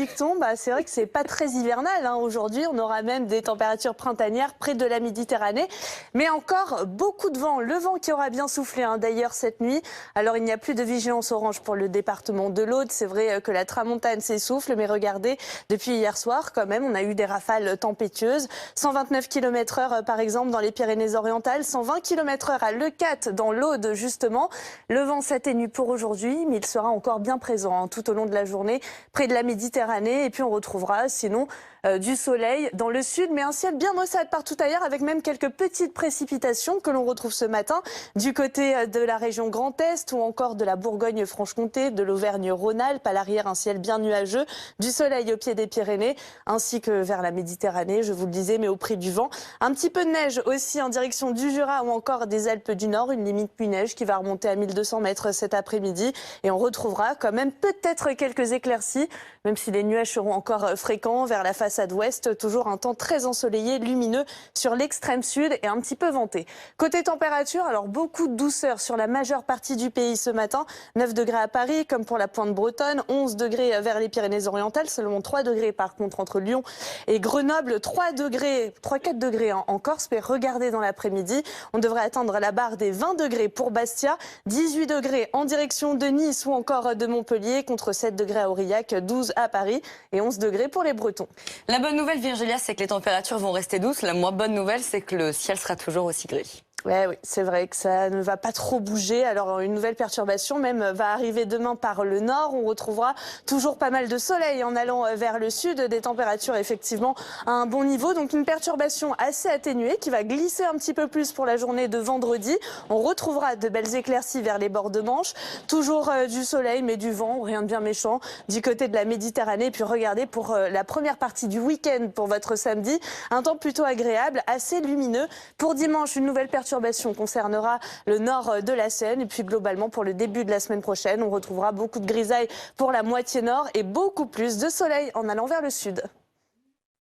dicton, c'est vrai que c'est pas très hivernal. Aujourd'hui, on aura même des températures printanières près de la Méditerranée. Mais encore beaucoup de vent. Le vent qui aura bien soufflé d'ailleurs cette nuit. Alors il n'y a plus de vigilance orange pour le département de l'Aude. C'est vrai que la tramontane s'essouffle. Mais regardez, depuis hier soir, quand même, on a eu des rafales tempétueuses. 129 km/h par exemple dans les Pyrénées-Orientales. 120 km/h à Leucate dans l'Aude justement. Le vent s'atténue pour aujourd'hui, mais il sera encore bien présent tout au long de la journée près de la Méditerranée. Et puis on retrouvera sinon du soleil dans le sud, mais un ciel bien maussade partout ailleurs avec même quelques petites précipitations que l'on retrouve ce matin du côté de la région Grand Est ou encore de la Bourgogne-Franche-Comté, de l'Auvergne-Rhône-Alpes. À l'arrière, un ciel bien nuageux, du soleil au pied des Pyrénées ainsi que vers la Méditerranée, je vous le disais, mais au prix du vent. Un petit peu de neige aussi en direction du Jura ou encore des Alpes du Nord, une limite pluie-neige qui va remonter à 1200 mètres cet après-midi et on retrouvera quand même peut-être quelques éclaircies, même si les nuages seront encore fréquents vers la façade ouest. Toujours un temps très ensoleillé, lumineux sur l'extrême sud et un petit peu venté. Côté température, alors beaucoup de douceur sur la majeure partie du pays ce matin. 9 degrés à Paris, comme pour la pointe bretonne, 11 degrés vers les Pyrénées-Orientales, seulement 3 degrés par contre entre Lyon et Grenoble, 3-4 degrés en Corse. Mais regardez dans l'après-midi, on devrait atteindre la barre des 20 degrés pour Bastia, 18 degrés en direction de Nice ou encore de Montpellier, contre 7 degrés à Aurillac, 12 à Paris et 11 degrés pour les Bretons. La bonne nouvelle, Virgilia, c'est que les températures vont rester douces. La moins bonne nouvelle, c'est que le ciel sera toujours aussi gris. Ouais, oui, c'est vrai que ça ne va pas trop bouger. Alors une nouvelle perturbation même va arriver demain par le nord. On retrouvera toujours pas mal de soleil en allant vers le sud, des températures effectivement à un bon niveau. Donc une perturbation assez atténuée qui va glisser un petit peu plus pour la journée de vendredi. On retrouvera de belles éclaircies vers les bords de Manche. Toujours du soleil mais du vent, rien de bien méchant du côté de la Méditerranée. Et puis regardez pour la première partie du week-end pour votre samedi, un temps plutôt agréable, assez lumineux. Pour dimanche, une nouvelle perturbation concernera le nord de la Seine. Et puis globalement, pour le début de la semaine prochaine, on retrouvera beaucoup de grisailles pour la moitié nord et beaucoup plus de soleil en allant vers le sud.